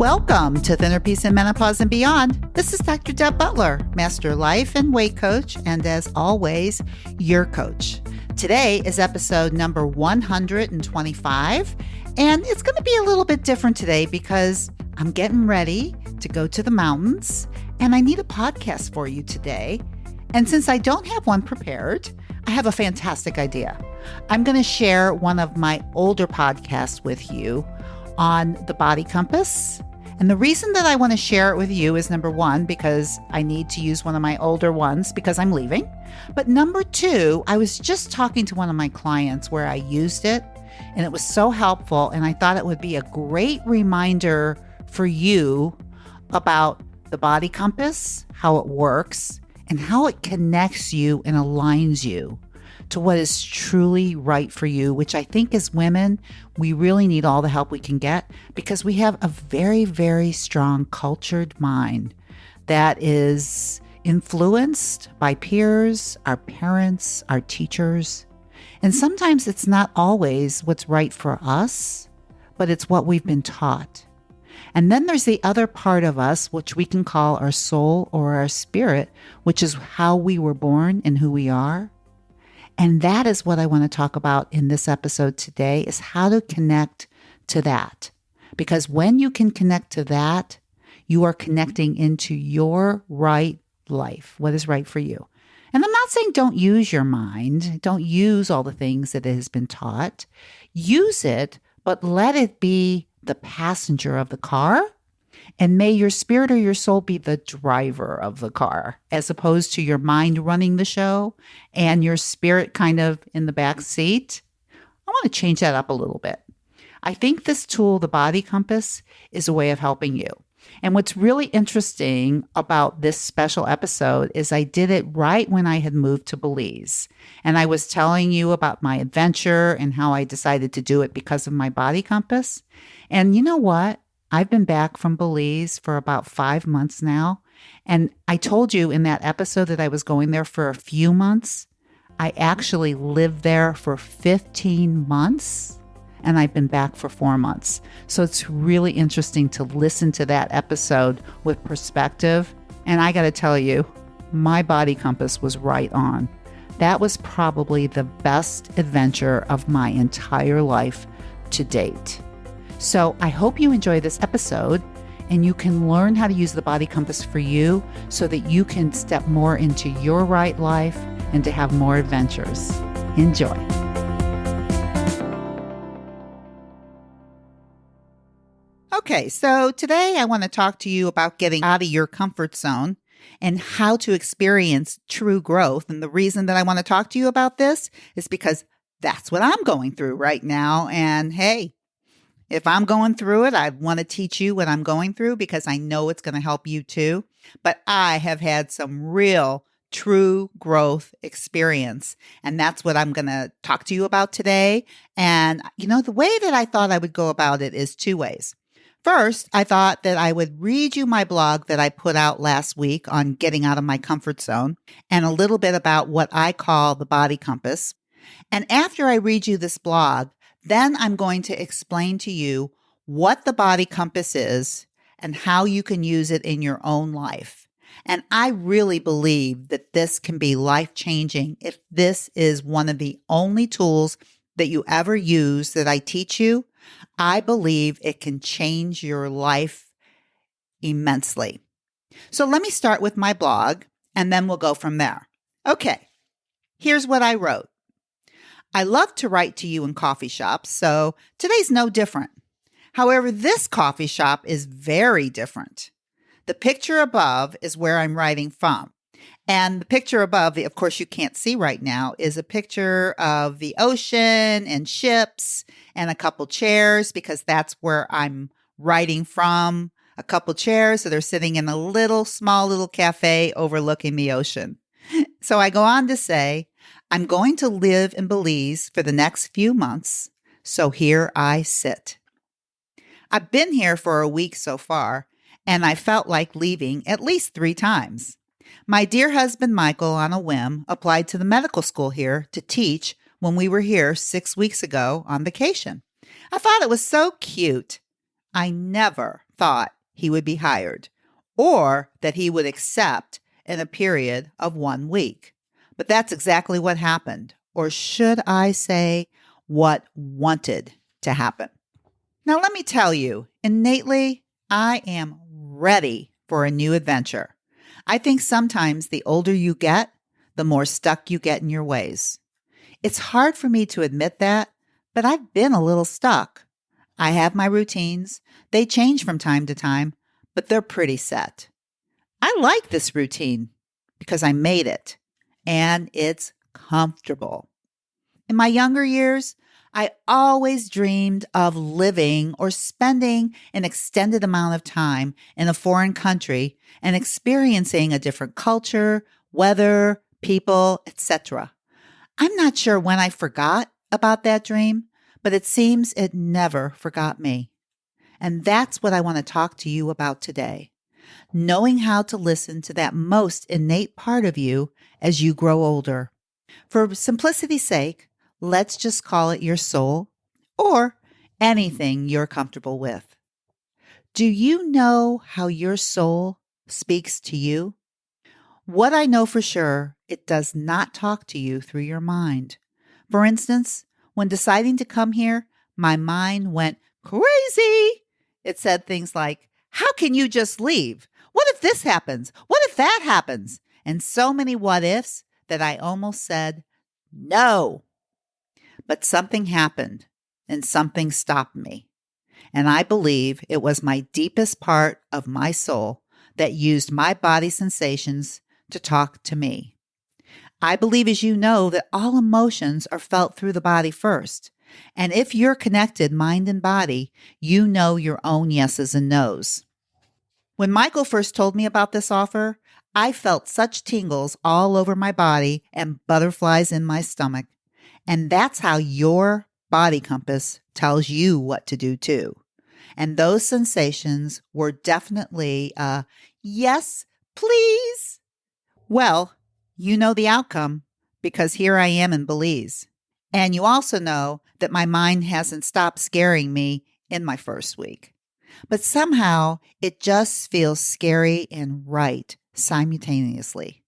Welcome to Thinner Peace and Menopause and Beyond. This is Dr. Deb Butler, Master Life and Weight Coach, and as always, your coach. Today is episode number 125, and it's going to be a little bit different today because I'm getting ready to go to the mountains, and I need a podcast for you today. And since I don't have one prepared, I have a fantastic idea. I'm going to share one of my older podcasts with you on the body compass. And the reason that I want to share it with you is number one, because I need to use one of my older ones because I'm leaving. But number two, I was just talking to one of my clients where I used it and it was so helpful. And I thought it would be a great reminder for you about the body compass, how it works, and how it connects you and aligns you to what is truly right for you, which I think as women, we really need all the help we can get because we have a very, very strong cultured mind that is influenced by peers, our parents, our teachers. And sometimes it's not always what's right for us, but it's what we've been taught. And then there's the other part of us, which we can call our soul or our spirit, which is how we were born and who we are. And that is what I want to talk about in this episode today, is how to connect to that. Because when you can connect to that, you are connecting into your right life, what is right for you. And I'm not saying don't use your mind, don't use all the things that it has been taught. Use it, but let it be the passenger of the car. And may your spirit or your soul be the driver of the car, as opposed to your mind running the show and your spirit kind of in the back seat. I want to change that up a little bit. I think this tool, the body compass, is a way of helping you. And what's really interesting about this special episode is I did it right when I had moved to Belize. And I was telling you about my adventure and how I decided to do it because of my body compass. And you know what? I've been back from Belize for about 5 months now. And I told you in that episode that I was going there for a few months. I actually lived there for 15 months and I've been back for 4 months. So it's really interesting to listen to that episode with perspective. And I got to tell you, my body compass was right on. That was probably the best adventure of my entire life to date. So I hope you enjoy this episode and you can learn how to use the body compass for you so that you can step more into your right life and to have more adventures. Enjoy. Okay, so today I want to talk to you about getting out of your comfort zone and how to experience true growth. And the reason that I want to talk to you about this is because that's what I'm going through right now. And hey, if I'm going through it, I want to teach you what I'm going through because I know it's going to help you too. But I have had some real, true growth experience. And that's what I'm going to talk to you about today. And, the way that I thought I would go about it is two ways. First, I thought that I would read you my blog that I put out last week on getting out of my comfort zone and a little bit about what I call the body compass. And after I read you this blog, then I'm going to explain to you what the body compass is and how you can use it in your own life. And I really believe that this can be life-changing if this is one of the only tools that you ever use that I teach you. I believe it can change your life immensely. So let me start with my blog and then we'll go from there. Okay, here's what I wrote. I love to write to you in coffee shops, so today's no different. However, this coffee shop is very different. The picture above is where I'm writing from. And the picture above, of course, you can't see right now, is a picture of the ocean and ships and a couple chairs because that's where I'm writing from. A couple chairs that are sitting in a small little cafe overlooking the ocean. So I go on to say, I'm going to live in Belize for the next few months, so here I sit. I've been here for a week so far, and I felt like leaving at least 3 times. My dear husband, Michael, on a whim, applied to the medical school here to teach when we were here 6 weeks ago on vacation. I thought it was so cute. I never thought he would be hired or that he would accept in a period of 1 week. But that's exactly what happened, or should I say, what wanted to happen. Now, let me tell you, innately, I am ready for a new adventure. I think sometimes the older you get, the more stuck you get in your ways. It's hard for me to admit that, but I've been a little stuck. I have my routines. They change from time to time, but they're pretty set. I like this routine because I made it, and it's comfortable. In my younger years, I always dreamed of living or spending an extended amount of time in a foreign country and experiencing a different culture, weather, people, etc. I'm not sure when I forgot about that dream, but it seems it never forgot me. And that's what I want to talk to you about today. Knowing how to listen to that most innate part of you as you grow older. For simplicity's sake, let's just call it your soul or anything you're comfortable with. Do you know how your soul speaks to you? What I know for sure, it does not talk to you through your mind. For instance, when deciding to come here, my mind went crazy. It said things like, how can you just leave? What if this happens? What if that happens? And so many what ifs that I almost said, no. But something happened and something stopped me. And I believe it was my deepest part of my soul that used my body sensations to talk to me. I believe, as you know, that all emotions are felt through the body first. And if you're connected mind and body, you know your own yeses and nos. When Michael first told me about this offer, I felt such tingles all over my body and butterflies in my stomach. And that's how your body compass tells you what to do too. And those sensations were definitely yes, please. Well, you know the outcome because here I am in Belize. And you also know that my mind hasn't stopped scaring me in my first week. But somehow it just feels scary and right simultaneously.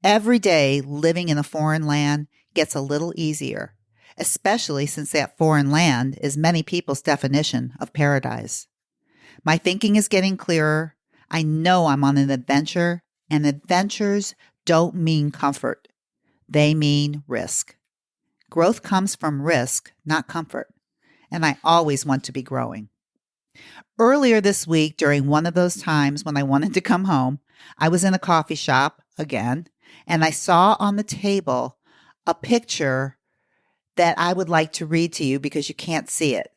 Every day living in a foreign land gets a little easier, especially since that foreign land is many people's definition of paradise. My thinking is getting clearer. I know I'm on an adventure, and adventures don't mean comfort. They mean risk. Growth comes from risk, not comfort, and I always want to be growing. Earlier this week, during one of those times when I wanted to come home, I was in a coffee shop again, and I saw on the table a picture that I would like to read to you because you can't see it.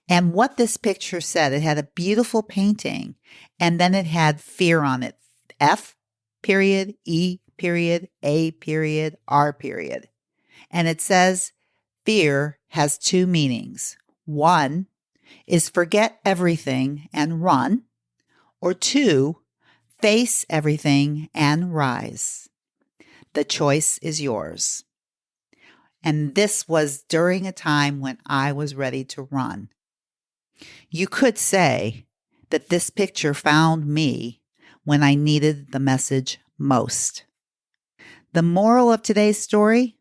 And what this picture said, it had a beautiful painting, and then it had fear on it. F period, E period, A period, R period. And it says, fear has two meanings. One is forget everything and run, or two, face everything and rise. The choice is yours. And this was during a time when I was ready to run. You could say that this picture found me when I needed the message most. The moral of today's story: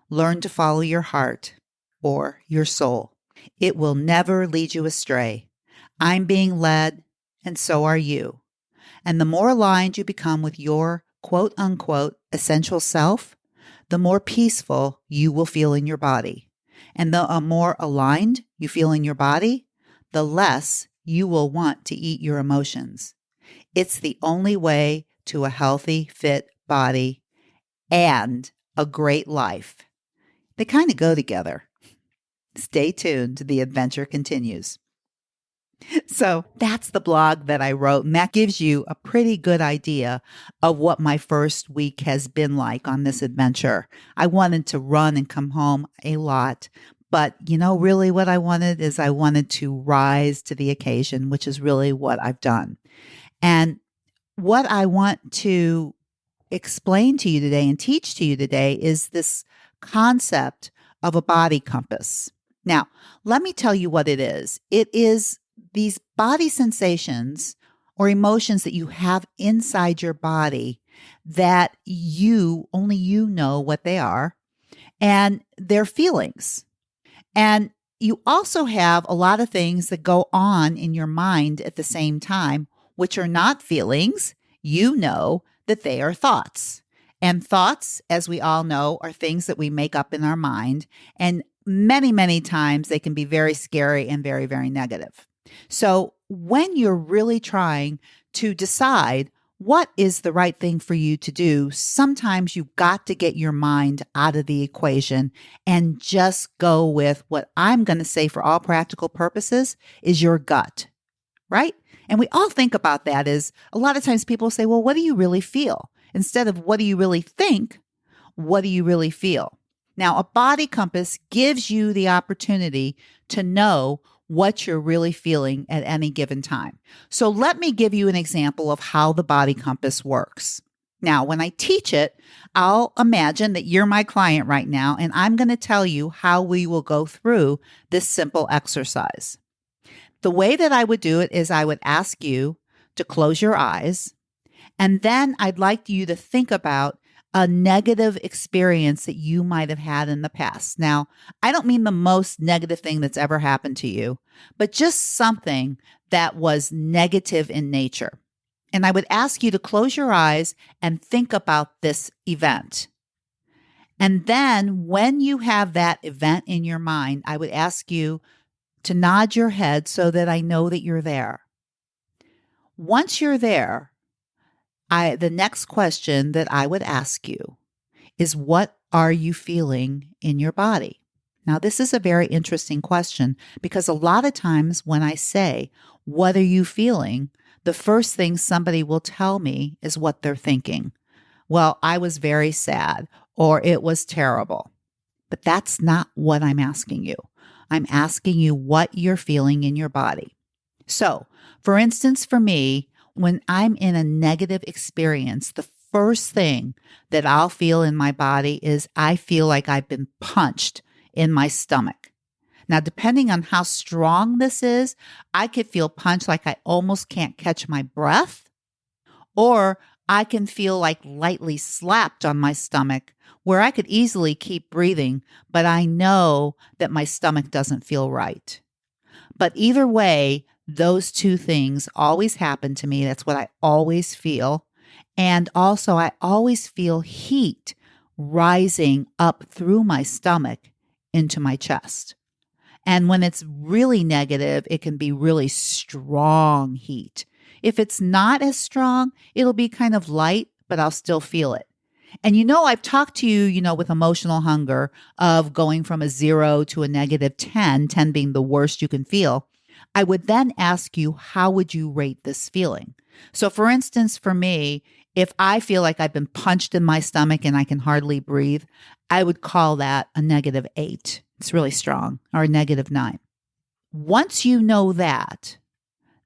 learn to follow your heart or your soul. It will never lead you astray. I'm being led, and so are you. And the more aligned you become with your quote unquote essential self, the more peaceful you will feel in your body. And the more aligned you feel in your body, the less you will want to eat your emotions. It's the only way to a healthy, fit body and a great life. They kind of go together. Stay tuned. The adventure continues. So that's the blog that I wrote, and that gives you a pretty good idea of what my first week has been like on this adventure. I wanted to run and come home a lot, but really what I wanted is I wanted to rise to the occasion, which is really what I've done. And what I want to explain to you today and teach to you today is this concept of a body compass. Now, let me tell you what it is. It is these body sensations or emotions that you have inside your body that only you know what they are, and they're feelings. And you also have a lot of things that go on in your mind at the same time, which are not feelings. You know that they are thoughts. And thoughts, as we all know, are things that we make up in our mind. And many, many times they can be very scary and very, very negative. So when you're really trying to decide what is the right thing for you to do, sometimes you've got to get your mind out of the equation and just go with what I'm going to say for all practical purposes is your gut, right? And we all think about that as a lot of times people say, well, what do you really feel? Instead of what do you really think, what do you really feel? Now, a body compass gives you the opportunity to know what you're really feeling at any given time. So let me give you an example of how the body compass works. Now, when I teach it, I'll imagine that you're my client right now, and I'm going to tell you how we will go through this simple exercise. The way that I would do it is I would ask you to close your eyes, and then I'd like you to think about a negative experience that you might have had in the past. Now, I don't mean the most negative thing that's ever happened to you, but just something that was negative in nature. And I would ask you to close your eyes and think about this event. And then when you have that event in your mind, I would ask you to nod your head so that I know that you're there. Once you're there, the next question that I would ask you is, what are you feeling in your body? Now, this is a very interesting question because a lot of times when I say, what are you feeling? The first thing somebody will tell me is what they're thinking. Well, I was very sad, or it was terrible. But that's not what I'm asking you. I'm asking you what you're feeling in your body. So, for instance, for me, when I'm in a negative experience, the first thing that I'll feel in my body is I feel like I've been punched in my stomach. Now, depending on how strong this is, I could feel punched like I almost can't catch my breath, or I can feel like lightly slapped on my stomach where I could easily keep breathing, but I know that my stomach doesn't feel right. But either way, those two things always happen to me. That's what I always feel. And also, I always feel heat rising up through my stomach into my chest. And when it's really negative, it can be really strong heat. If it's not as strong, it'll be kind of light, but I'll still feel it. And I've talked to you, with emotional hunger of going from a 0 to a negative 10, 10 being the worst you can feel. I would then ask you, how would you rate this feeling? So for instance, for me, if I feel like I've been punched in my stomach and I can hardly breathe, I would call that a negative 8. It's really strong, or a negative 9. Once you know that,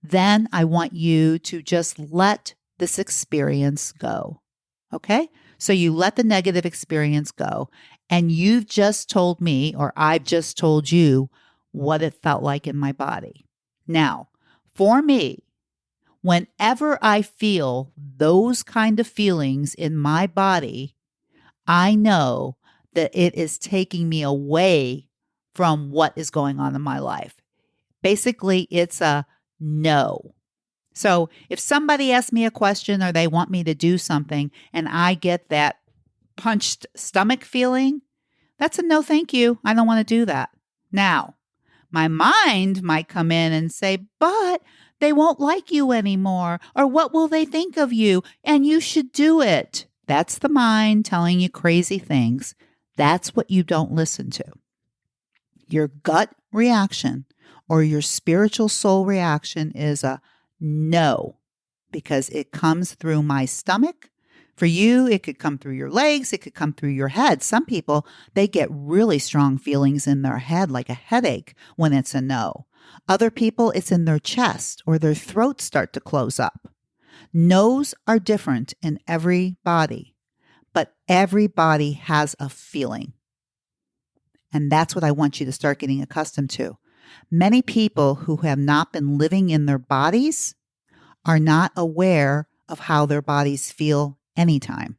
then I want you to just let this experience go. Okay? So you let the negative experience go, and you've just told me, or I've just told you, what it felt like in my body. Now, for me, whenever I feel those kind of feelings in my body, I know that it is taking me away from what is going on in my life. Basically, it's a no. So if somebody asks me a question or they want me to do something and I get that punched stomach feeling, that's a no thank you. I don't want to do that. Now, my mind might come in and say, but they won't like you anymore, or what will they think of you? And you should do it. That's the mind telling you crazy things. That's what you don't listen to. Your gut reaction or your spiritual soul reaction is a no, because it comes through my stomach. For you, it could come through your legs. It could come through your head. Some people, they get really strong feelings in their head, like a headache when it's a no. Other people, it's in their chest or their throats start to close up. No's are different in every body, but every body has a feeling. And that's what I want you to start getting accustomed to. Many people who have not been living in their bodies are not aware of how their bodies feel anytime,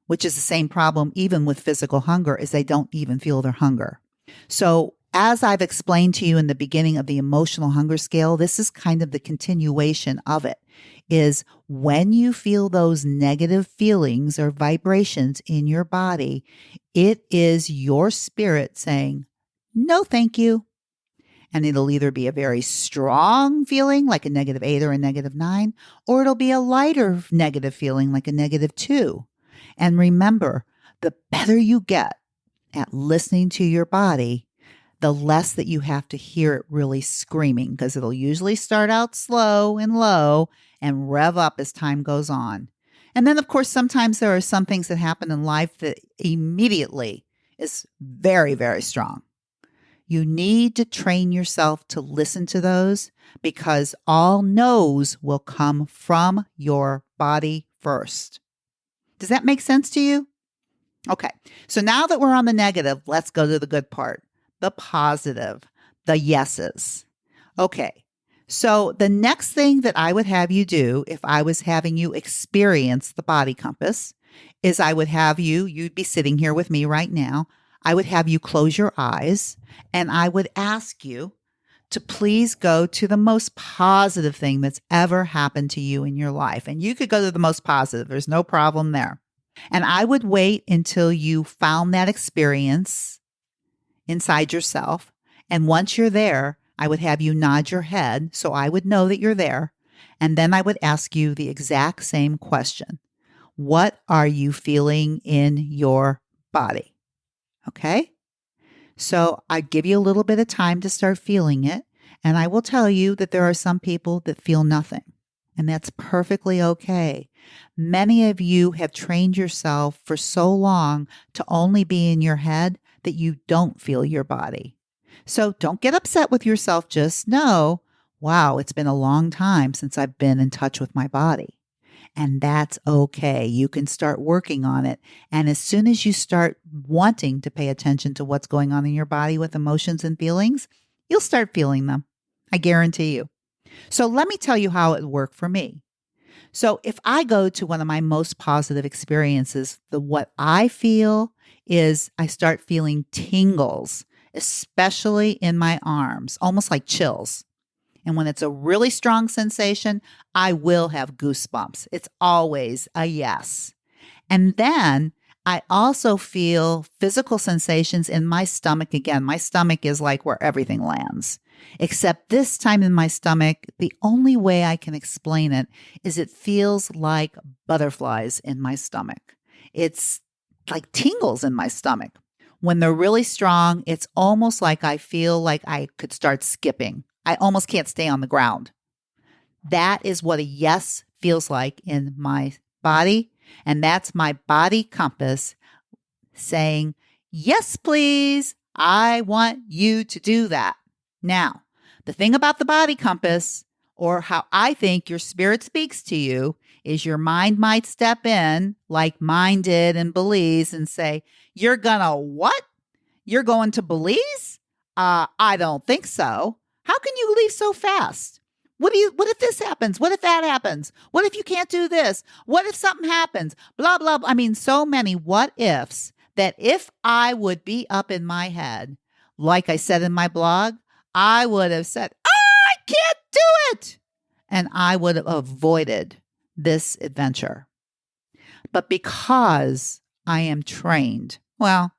which is the same problem even with physical hunger, is they don't even feel their hunger. So as I've explained to you in the beginning of the emotional hunger scale, this is kind of the continuation of it, is when you feel those negative feelings or vibrations in your body, it is your spirit saying, no, thank you. And it'll either be a very strong feeling like a -8 or a -9, or it'll be a lighter negative feeling like a -2. And remember, the better you get at listening to your body, the less that you have to hear it really screaming, because it'll usually start out slow and low and rev up as time goes on. And then, of course, sometimes there are some things that happen in life that immediately is very, very strong. You need to train yourself to listen to those, because all no's will come from your body first. Does that make sense to you? Okay, so now that we're on the negative, let's go to the good part, the positive, the yeses. Okay, so the next thing that I would have you do if I was having you experience the body compass is I would have you'd be sitting here with me right now. I would have you close your eyes, and I would ask you to please go to the most positive thing that's ever happened to you in your life. And you could go to the most positive. There's no problem there. And I would wait until you found that experience inside yourself. And once you're there, I would have you nod your head so I would know that you're there. And then I would ask you the exact same question. What are you feeling in your body? Okay? So I give you a little bit of time to start feeling it. And I will tell you that there are some people that feel nothing. And that's perfectly okay. Many of you have trained yourself for so long to only be in your head that you don't feel your body. So don't get upset with yourself. Just know, wow, it's been a long time since I've been in touch with my body. And that's okay. You can start working on it. And as soon as you start wanting to pay attention to what's going on in your body with emotions and feelings, you'll start feeling them. I guarantee you. So let me tell you how it worked for me. So if I go to one of my most positive experiences, what I feel is I start feeling tingles, especially in my arms, almost like chills. And when it's a really strong sensation, I will have goosebumps. It's always a yes. And then I also feel physical sensations in my stomach. Again, my stomach is like where everything lands. Except this time in my stomach, the only way I can explain it is it feels like butterflies in my stomach. It's like tingles in my stomach. When they're really strong, it's almost like I feel like I could start skipping. I almost can't stay on the ground. That is what a yes feels like in my body. And that's my body compass saying, yes, please. I want you to do that. Now, the thing about the body compass, or how I think your spirit speaks to you, is your mind might step in like mine did in Belize and say, you're gonna what? You're going to Belize? I don't think so. How can you leave so fast? What if this happens? What if that happens? What if you can't do this? What if something happens? Blah, blah, blah. I mean, so many what ifs that if I would be up in my head, like I said in my blog, I would have said, I can't do it. And I would have avoided this adventure. But because I am trained, well,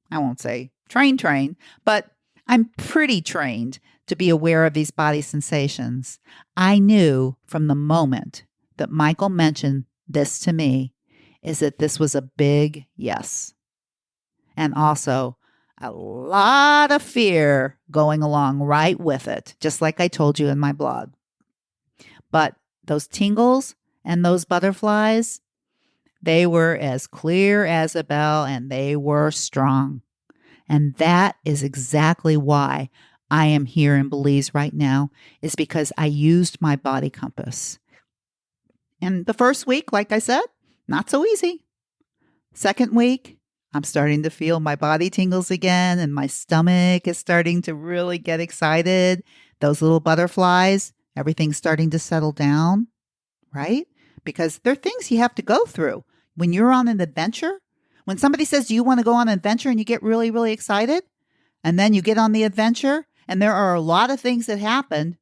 I won't say trained, but I'm pretty trained to be aware of these body sensations. I knew from the moment that Michael mentioned this to me is that this was a big yes. And also a lot of fear going along right with it, just like I told you in my blog. But those tingles and those butterflies, they were as clear as a bell and they were strong. And that is exactly why I am here in Belize right now, is because I used my body compass. And the first week, like I said, not so easy. Second week, I'm starting to feel my body tingles again and my stomach is starting to really get excited. Those little butterflies, everything's starting to settle down, right? Because there are things you have to go through. When you're on an adventure, when somebody says, do you want to go on an adventure, and you get really, really excited, and then you get on the adventure, and there are a lot of things that happen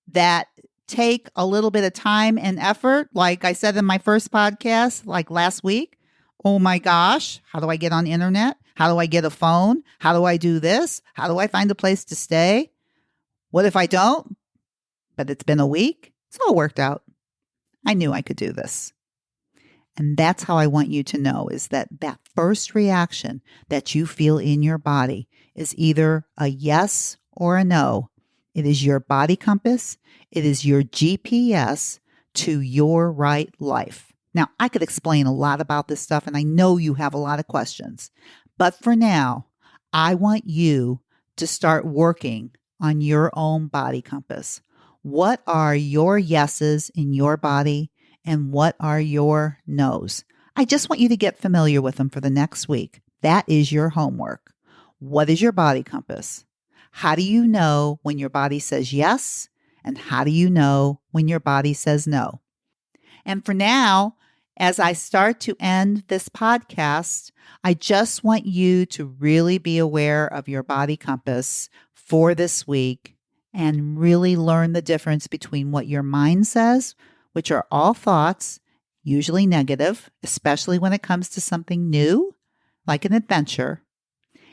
that take a little bit of time and effort. Like I said in my first podcast, like last week, oh my gosh, how do I get on the internet? How do I get a phone? How do I do this? How do I find a place to stay? What if I don't? But it's been a week. It's all worked out. I knew I could do this. And that's how I want you to know, is that first reaction that you feel in your body is either a yes or a no. It is your body compass. It is your GPS to your right life. Now, I could explain a lot about this stuff, and I know you have a lot of questions. But for now, I want you to start working on your own body compass. What are your yeses in your body, and what are your nos? I just want you to get familiar with them for the next week. That is your homework. What is your body compass? How do you know when your body says yes? And how do you know when your body says no? And for now, as I start to end this podcast, I just want you to really be aware of your body compass for this week and really learn the difference between what your mind says, which are all thoughts, usually negative, especially when it comes to something new, like an adventure,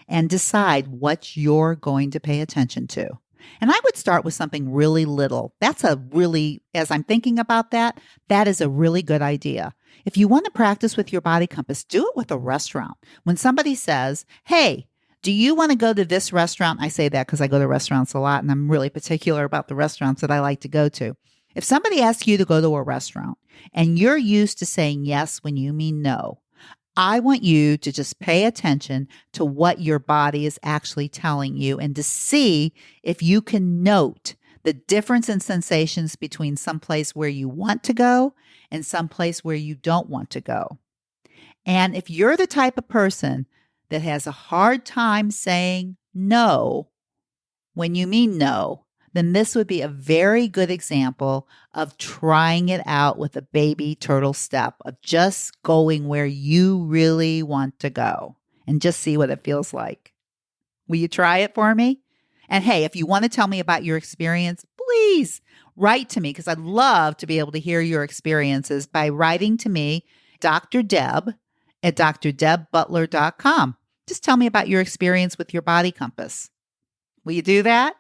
and decide what you're going to pay attention to. And I would start with something really little. As I'm thinking about that, that is a really good idea. If you want to practice with your body compass, do it with a restaurant. When somebody says, hey, do you want to go to this restaurant? I say that because I go to restaurants a lot and I'm really particular about the restaurants that I like to go to. If somebody asks you to go to a restaurant and you're used to saying yes when you mean no, I want you to just pay attention to what your body is actually telling you and to see if you can note the difference in sensations between some place where you want to go and some place where you don't want to go. And if you're the type of person that has a hard time saying no when you mean no, then this would be a very good example of trying it out with a baby turtle step, of just going where you really want to go and just see what it feels like. Will you try it for me? And hey, if you want to tell me about your experience, please write to me, because I'd love to be able to hear your experiences by writing to me, Dr. Deb at drdebbutler.com. Just tell me about your experience with your body compass. Will you do that?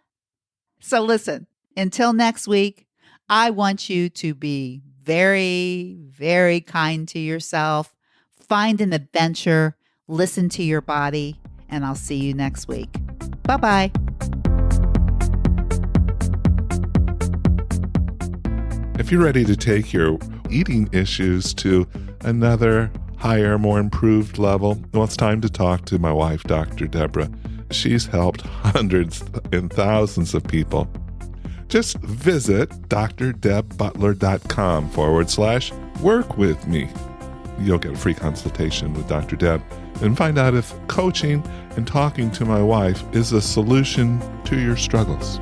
So listen, until next week, I want you to be very, very kind to yourself. Find an adventure, listen to your body, and I'll see you next week. Bye-bye. If you're ready to take your eating issues to another higher, more improved level, well, it's time to talk to my wife, Dr. Deborah. She's helped hundreds and thousands of people. Just visit drdebbutler.com/work with me. You'll get a free consultation with Dr. Deb and find out if coaching and talking to my wife is a solution to your struggles.